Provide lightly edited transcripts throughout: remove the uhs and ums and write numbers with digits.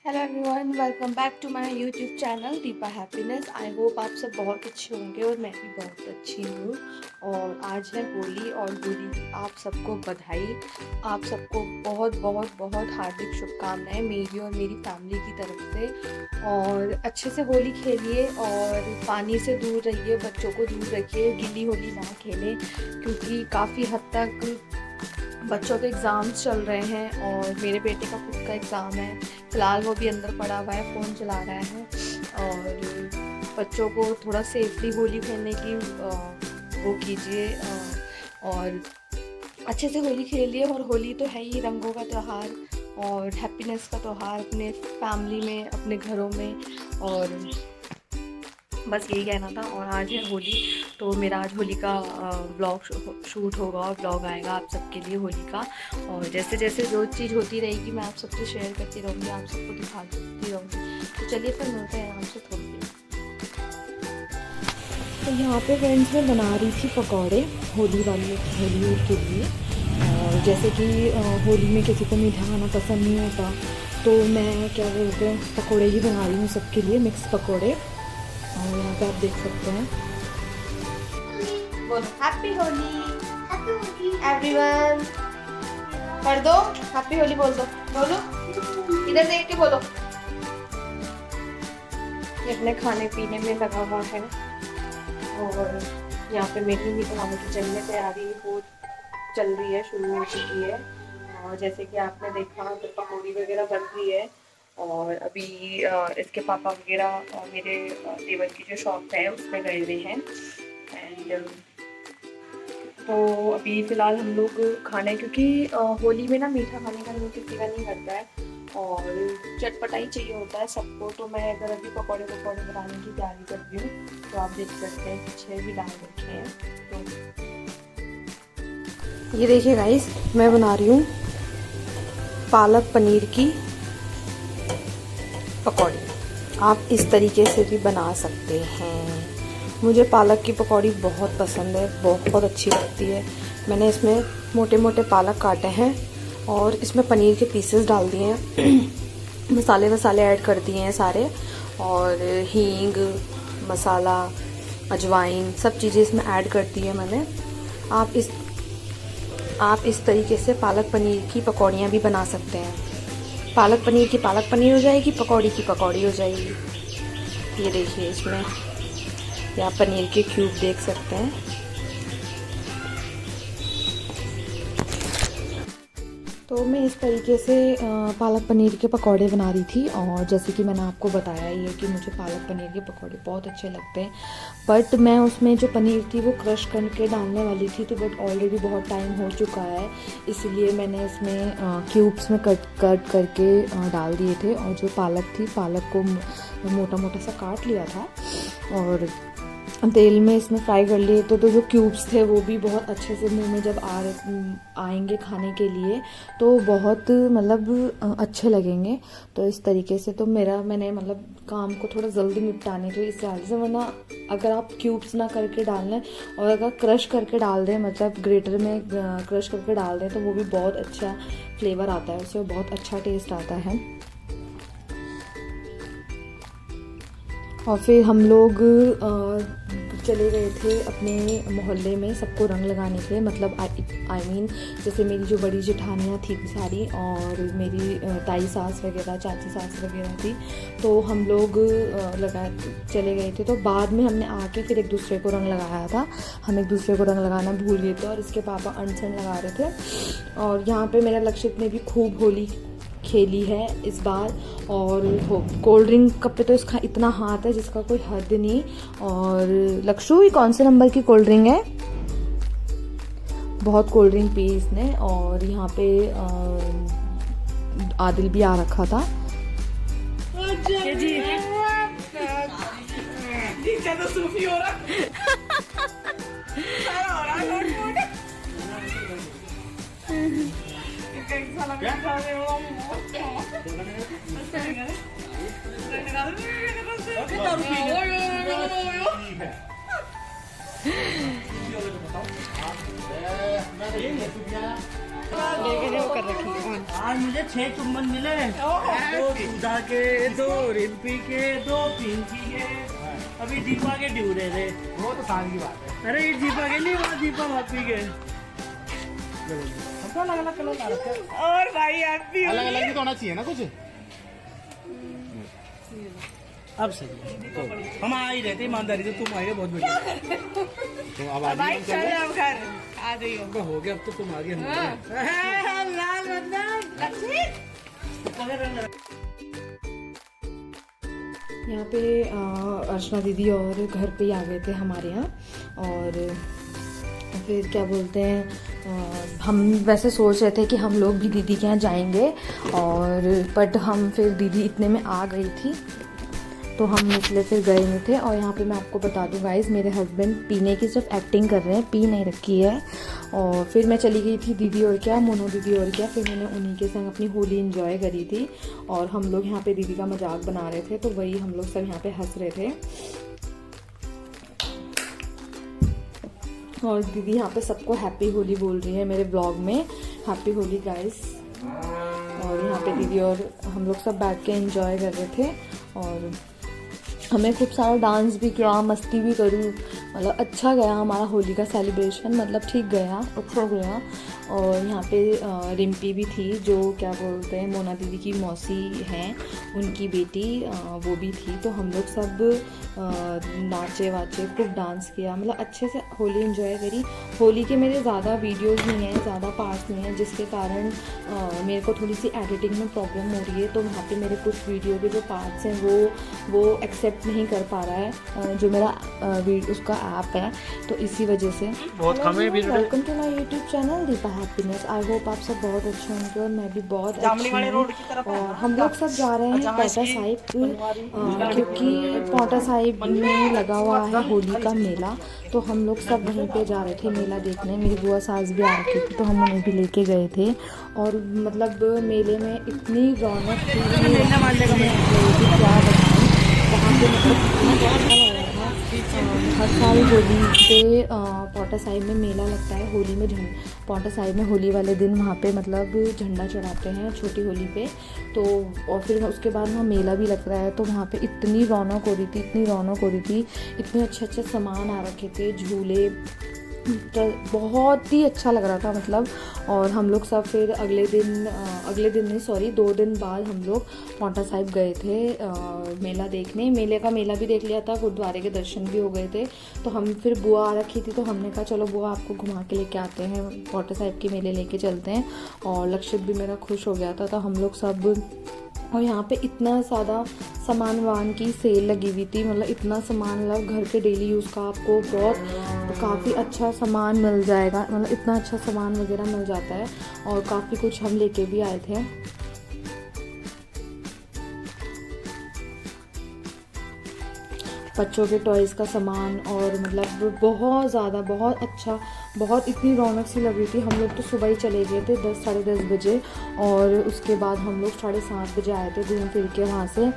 Hello everyone, welcome back to my YouTube channel Deepa happiness. I hope आप सब बहुत अच्छे होंगे और मैं भी बहुत अच्छी हूँ। और आज है होली और होली की आप सबको बधाई। आप सबको बहुत बहुत बहुत हार्दिक शुभकामनाएं मेरी और मेरी फैमिली की तरफ से। और अच्छे से होली खेलिए और पानी से दूर रहिए, बच्चों को दूर रखिए, गीली होली ना खेलें क्योंकि काफ़ी हद तक बच्चों के एग्ज़ाम्स चल रहे हैं और मेरे बेटे का खुद का एग्ज़ाम है। फ़िलहाल वो भी अंदर पड़ा हुआ है, फ़ोन चला रहा है। और बच्चों को थोड़ा सेफली होली खेलने की वो कीजिए और अच्छे से होली खेलिए। और होली तो है ही रंगों का त्यौहार और हैप्पीनेस का त्यौहार अपने फैमिली में, अपने घरों में। और बस यही कहना था। और आज है होली, तो मेरा आज होली का व्लॉग शूट होगा और व्लॉग आएगा आप सबके लिए होली का। और जैसे जैसे जो चीज़ होती रहेगी मैं आप सबसे शेयर करती रहूँगी, आप सबको दिखाती रहूँगी। तो चलिए फिर मिलते हैं आपसे थोड़ी देर। तो यहाँ पे फ्रेंड्स मैं बना रही थी पकौड़े होली के लिए। और जैसे कि होली में किसी को मीठा खाना पसंद नहीं होता, तो मैं क्या बोलते हैं पकौड़े ही बना रही हूँ सबके लिए, मिक्स पकौड़े। और यहाँ पे आप देख सकते हैं। बोलो हैप्पी होली एवरीवन, कर दो हैप्पी होली, बोल दो, बोलो इधर देख के बोलो। ये अपने खाने पीने में लगा हुआ है और यहाँ पे मेरी भी खाने की किचन में तैयारी चल रही है, शुरू हो चुकी है। और जैसे कि आपने देखा तो पकौड़ी वगैरह बन रही है। और अभी इसके पापा वगैरह मेरे देवर की जो शॉप है उसमें गए हुए हैं। एंड तो अभी फ़िलहाल हम लोग खाने, क्योंकि होली में ना मीठा खाने का किसी का नहीं करता है और चटपटा ही चाहिए होता है सबको। तो मैं अगर अभी पकौड़े बनाने की तैयारी कर रही हूँ, तो आप देख सकते हैं पीछे भी डाल रखे हैं। तो ये देखिए गाइस, मैं बना रही हूँ पालक पनीर की पकौड़ी। आप इस तरीके से भी बना सकते हैं। मुझे पालक की पकौड़ी बहुत पसंद है, बहुत अच्छी लगती है। मैंने इसमें मोटे मोटे पालक काटे हैं और इसमें पनीर के पीसेस डाल दिए हैं। मसाले ऐड कर दिए हैं सारे, और हींग, मसाला, अजवाइन, सब चीज़ें इसमें ऐड कर दी है मैंने। आप इस तरीके से पालक पनीर की पकौड़ियाँ भी बना सकते हैं। पालक पनीर की पालक पनीर हो जाएगी, पकौड़ी की पकौड़ी हो जाएगी। ये देखिए, इसमें या पनीर के क्यूब देख सकते हैं। तो मैं इस तरीके से पालक पनीर के पकौड़े बना रही थी। और जैसे कि मैंने आपको बताया ही है कि मुझे पालक पनीर के पकौड़े बहुत अच्छे लगते हैं। बट मैं उसमें जो पनीर थी वो क्रश करके डालने वाली थी, तो बट ऑलरेडी बहुत टाइम हो चुका है, इसलिए मैंने इसमें क्यूब्स में कट करके डाल दिए थे। और जो पालक थी, पालक को मोटा मोटा सा काट लिया था और तेल में इसमें फ्राई कर लिए। तो जो क्यूब्स थे वो भी बहुत अच्छे से मुंह में जब आएंगे खाने के लिए, तो बहुत मतलब अच्छे लगेंगे। तो इस तरीके से तो मैंने मतलब काम को थोड़ा जल्दी निपटाने के लिए इस हाल से, वरना अगर आप क्यूब्स ना करके डाल लें और अगर क्रश करके डाल दें, मतलब ग्रेटर में क्रश करके डाल दें, तो वो भी बहुत अच्छा फ्लेवर आता है, उससे बहुत अच्छा टेस्ट आता है। और फिर हम लोग चले गए थे अपने मोहल्ले में सबको रंग लगाने के लिए, मतलब आई मीन जैसे मेरी जो बड़ी जेठानियाँ थी सारी, और मेरी ताई सास वगैरह, चाची सास वगैरह थी, तो हम लोग चले गए थे। तो बाद में हमने आके फिर एक दूसरे को रंग लगाया था। हम एक दूसरे को रंग लगाना भूल गए थे और इसके पापा अनसन लगा रहे थे। और यहाँ पे मेरा लक्षित ने भी खूब होली खेली है इस बार। और कोल्ड ड्रिंक कप पे तो इसका इतना हाथ है जिसका कोई हद नहीं। और लक्षु, ये कौन से नंबर की कोल्ड ड्रिंक है? बहुत कोल्ड ड्रिंक पी इसने। और यहाँ पे आदिल भी आ रखा था। वो कर रखी है। आज मुझे 6 चुम्बन मिले, 2 सुधा के, 2 रिम्पी के, 2 पिंकी के, अभी दीपा के ड्यू रहे थे। वो तो साल की बात है। अरे ये दीपा के नहीं, वो दीपा भाभी के। सबका अलग अलग कलर ला रखे हैं। और भाई हैप्पी अलग अलग भी तो होना चाहिए ना कुछ। अब सही तो हम आ ही रहते ईमानदारी से, तुम आए बहुत बढ़िया। तो अब आ भाई चल अब घर आ गई हो। हो गया, अब तो तुम आ गए। लाल बदन लक्ष्मी। यहाँ पे अर्चना दीदी और घर पे ही आ गए थे हमारे यहाँ। और फिर क्या बोलते हैं, हम वैसे सोच रहे थे कि हम लोग भी दीदी के यहाँ जाएंगे, और बट हम फिर दीदी इतने में आ गई थी तो हम इसलिए फिर गए नहीं थे। और यहाँ पे मैं आपको बता दूँ गाइस, मेरे हस्बैंड पीने की सिर्फ एक्टिंग कर रहे हैं, पी नहीं रखी है। और फिर मैं चली गई थी दीदी और क्या, मोनू दीदी और क्या, फिर मैंने उन्हीं के संग अपनी होली एंजॉय करी थी। और हम लोग यहाँ पे दीदी का मजाक बना रहे थे, तो वही हम लोग सब यहाँ पे हंस रहे थे। और दीदी यहाँ पे सबको हैप्पी होली बोल रही है मेरे ब्लॉग में, हैप्पी होली गाइस। और यहाँ पे दीदी और हम लोग सब बैठ के एंजॉय कर रहे थे, और हमें खूब सारा डांस भी किया, मस्ती भी करी, मतलब अच्छा गया हमारा होली का सेलिब्रेशन, मतलब ठीक गया, अच्छा गया। और यहाँ पे रिम्पी भी थी, जो क्या बोलते हैं मोना दीदी की मौसी हैं, उनकी बेटी, वो भी थी। तो हम लोग सब नाचे वाचे, खूब डांस किया, मतलब अच्छे से होली एंजॉय करी। होली के मेरे ज़्यादा वीडियोज़ नहीं हैं, ज़्यादा पार्ट्स नहीं हैं, जिसके कारण मेरे को थोड़ी सी एडिटिंग में प्रॉब्लम हो रही है। तो वहाँ पे मेरे कुछ वीडियो के जो पार्ट्स हैं वो एक्सेप्ट नहीं कर पा रहा है जो मेरा उसका ऐप है, तो इसी वजह से। बहुत कम है। Welcome to my YouTube channel Deepa happiness. I hope आप सब बहुत अच्छे होंगे और मैं भी बहुत अच्छी हूँ। और हम लोग सब जा रहे हैं पौटा साहिब, क्योंकि पौटा साहिब में लगा हुआ है होली का मेला, तो हम लोग सब वहीं पे जा रहे थे मेला देखने। मेरी बुआ सास भी आ रखी थी, तो हम उन्हें भी लेके गए थे। और मतलब मेले में इतनी रौनक थी, क्या बताऊँ, वहाँ पे मतलब इतना अच्छा लग रहा था। हर साल होली पे पौटा साहिब में मेला लगता है, होली में पौटा साहिब में होली वाले दिन वहाँ पे मतलब झंडा चढ़ाते हैं छोटी होली पे, तो और फिर उसके बाद वहाँ मेला भी लग रहा है। तो वहाँ पे इतनी रौनक हो रही थी, इतनी रौनक हो रही थी, इतने अच्छे अच्छे सामान आ रखे थे, झूले, तो बहुत ही अच्छा लग रहा था मतलब। और हम लोग सब फिर अगले दिन नहीं सॉरी 2 दिन बाद हम लोग पौटा साहिब गए थे मेला देखने। मेला भी देख लिया था, गुरुद्वारे के दर्शन भी हो गए थे। तो हम फिर बुआ आ रखी थी, तो हमने कहा चलो बुआ आपको घुमा के लेके आते हैं, पौटा साहिब के मेले लेके चलते हैं। और लक्षित भी मेरा खुश हो गया था, तो हम लोग सब। और यहाँ पे इतना ज़्यादा सामान वान की सेल लगी हुई थी, मतलब इतना सामान, मतलब घर के डेली यूज़ का आपको काफ़ी अच्छा सामान मिल जाएगा, मतलब इतना अच्छा सामान वगैरह मिल जाता है। और काफ़ी कुछ हम लेके भी आए थे। बच्चों के टॉयज़ का सामान, और मतलब बहुत ज़्यादा, बहुत अच्छा, बहुत इतनी रौनक सी लग रही थी। हम लोग तो सुबह ही चले गए थे 10 साढ़े 10 बजे, और उसके बाद हम लोग 7:30 बजे आए थे घूम फिर के वहाँ से।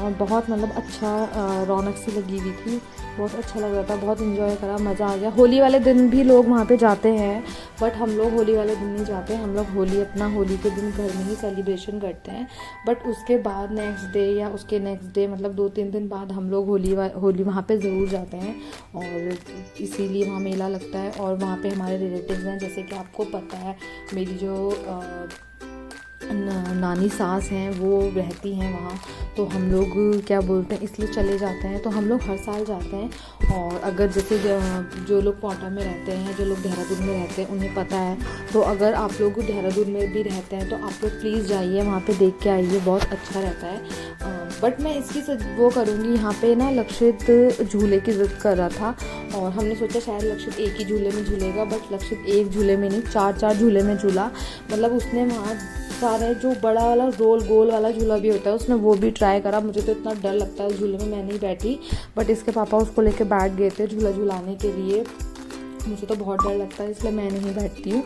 और बहुत मतलब अच्छा रौनक सी लगी हुई थी, बहुत अच्छा लग रहा था, बहुत इन्जॉय करा, मज़ा आ गया। होली वाले दिन भी लोग वहाँ पे जाते हैं, बट हम लोग होली वाले दिन नहीं जाते, हम लोग होली के दिन घर में ही सेलिब्रेशन करते हैं। बट उसके बाद नेक्स्ट डे या उसके नेक्स्ट डे, मतलब 2-3 दिन बाद हम लोग होली वहाँ पे ज़रूर जाते हैं, और इसीलिए वहाँ मेला लगता है। और वहाँ पे हमारे रिलेटिव्स हैं, जैसे कि आपको पता है मेरी जो नानी सास हैं वो रहती हैं वहाँ, तो हम लोग क्या बोलते हैं इसलिए चले जाते हैं। तो हम लोग हर साल जाते हैं। और अगर जैसे जो लोग पौटा में रहते हैं, जो लोग देहरादून में रहते हैं, उन्हें पता है, तो अगर आप लोग देहरादून में भी रहते हैं तो आप लोग प्लीज़ जाइए, वहाँ पे देख के आइए, बहुत अच्छा रहता है। बट मैं इसकी वो करूँगी, यहाँ पे ना लक्षित झूले की ज़िद कर रहा था, और हमने सोचा शायद लक्षित एक ही झूले में झूलेगा, बट लक्षित एक झूले में नहीं 4-4 झूले में झूला। मतलब उसने वहाँ सारे जो बड़ा वाला गोल वाला झूला भी होता है, उसने वो भी ट्राई करा। मुझे तो इतना डर लगता है उस झूले में, मैं नहीं बैठी, बट इसके पापा उसको लेके बैठ गए थे झूला झूलाने के लिए। मुझे तो बहुत डर लगता है, इसलिए मैं नहीं बैठती हूँ।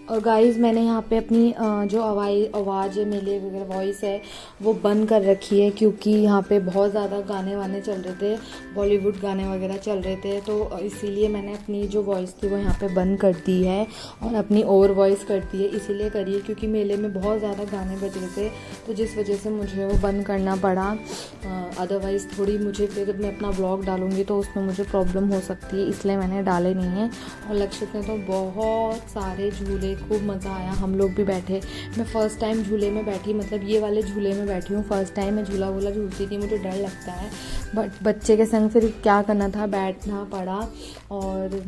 और गाइस मैंने यहाँ पे अपनी जो आवाज़ है, मेले वगैरह वॉइस है, वो बंद कर रखी है क्योंकि यहाँ पे बहुत ज़्यादा गाने वाने चल रहे थे, बॉलीवुड गाने वगैरह चल रहे थे, तो इसीलिए मैंने अपनी जो वॉइस थी वो यहाँ पे बंद कर दी है और अपनी और वॉइस कर दी है। इसीलिए करिए क्योंकि मेले में बहुत ज़्यादा गाने बज रहे थे, तो जिस वजह से मुझे वो बंद करना पड़ा। अदरवाइज़ थोड़ी मुझे फिर मैं अपना ब्लॉग डालूँगी तो उसमें मुझे प्रॉब्लम हो सकती है, इसलिए मैंने डाले नहीं हैं। और लक्षित ने तो बहुत सारे झूले, खूब मज़ा आया, हम लोग भी बैठे। मैं फ़र्स्ट टाइम झूले में बैठी, मतलब ये वाले झूले में बैठी हूँ फ़र्स्ट टाइम। मैं झूला वूला झूलती थी, मुझे डर लगता है, बट बच्चे के संग फिर क्या करना था, बैठना पड़ा। और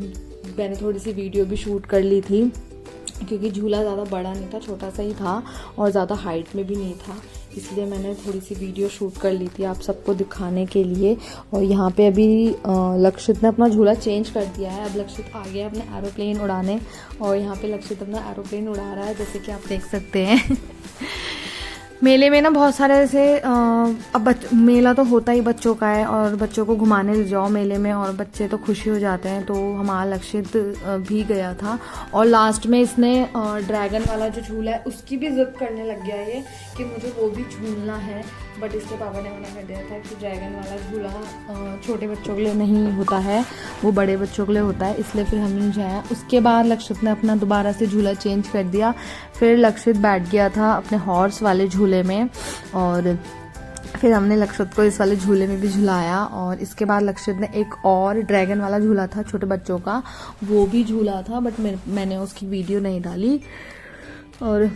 मैंने थोड़ी सी वीडियो भी शूट कर ली थी क्योंकि झूला ज़्यादा बड़ा नहीं था, छोटा सा ही था और ज़्यादा हाइट में भी नहीं था, इसलिए मैंने थोड़ी सी वीडियो शूट कर ली थी आप सबको दिखाने के लिए। और यहाँ पे अभी लक्षित ने अपना झूला चेंज कर दिया है। अब लक्षित आ गया अपने एरोप्लेन उड़ाने और यहाँ पे लक्षित अपना एरोप्लेन उड़ा रहा है, जैसे कि आप देख सकते हैं। मेले में ना बहुत सारे ऐसे अब मेला तो होता ही बच्चों का है और बच्चों को घुमाने ले जाओ मेले में और बच्चे तो खुशी हो जाते हैं। तो हमारा लक्षित भी गया था और लास्ट में इसने ड्रैगन वाला जो झूला है उसकी भी जिद करने लग गया ये कि मुझे वो भी झूलना है, बट इसके पापा ने मना कर दिया था कि ड्रैगन वाला झूला छोटे बच्चों के लिए नहीं होता है, वो बड़े बच्चों के लिए होता है, इसलिए फिर हमने नहीं जाया। उसके बाद लक्षित ने अपना दोबारा से झूला चेंज कर दिया, फिर लक्षित बैठ गया था अपने हॉर्स वाले झूले में और फिर हमने लक्षित को इस वाले झूले में भी झुलाया। और इसके बाद लक्षित ने एक और ड्रैगन वाला झूला था छोटे बच्चों का, वो भी झूला था, बट मैंने उसकी वीडियो नहीं डाली। और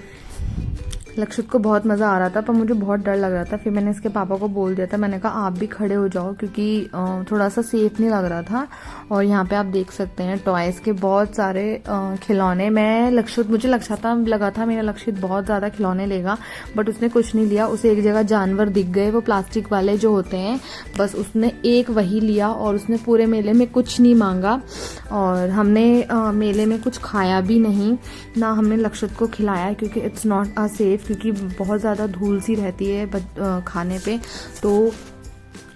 लक्षित को बहुत मज़ा आ रहा था पर मुझे बहुत डर लग रहा था, फिर मैंने इसके पापा को बोल दिया था, मैंने कहा आप भी खड़े हो जाओ क्योंकि थोड़ा सा सेफ नहीं लग रहा था। और यहाँ पे आप देख सकते हैं टॉयज़ के बहुत सारे खिलौने। मुझे लगा था मेरा लक्षित बहुत ज़्यादा खिलौने लेगा, बट उसने कुछ नहीं लिया। उसे एक जगह जानवर दिख गए, वो प्लास्टिक वाले जो होते हैं, बस उसने एक वही लिया और उसने पूरे मेले में कुछ नहीं मांगा। और हमने मेले में कुछ खाया भी नहीं, ना हमने लक्षित को खिलाया क्योंकि इट्स नॉट अ सेफ, क्योंकि बहुत ज़्यादा धूल सी रहती है खाने पे, तो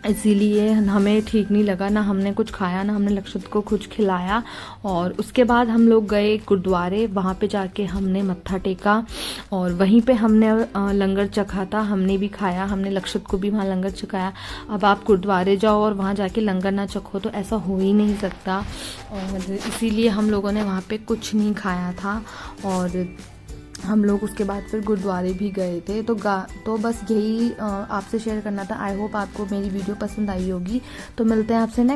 इसीलिए हमें ठीक नहीं लगा। ना हमने कुछ खाया, ना हमने लक्षित को कुछ खिलाया। और उसके बाद हम लोग गए गुरुद्वारे, वहाँ पे जाके हमने मत्था टेका और वहीं पे हमने लंगर चखा था, हमने भी खाया, हमने लक्षित को भी वहाँ लंगर चखाया। अब आप गुरुद्वारे जाओ और वहाँ जाके लंगर ना चखो तो ऐसा हो ही नहीं सकता, और इसीलिए हम लोगों ने वहाँ पे कुछ नहीं खाया था। और हम लोग उसके बाद फिर गुरुद्वारे भी गए थे। तो बस यही आपसे शेयर करना था। आई होप आपको मेरी वीडियो पसंद आई होगी। तो मिलते हैं आपसे नेक्स्ट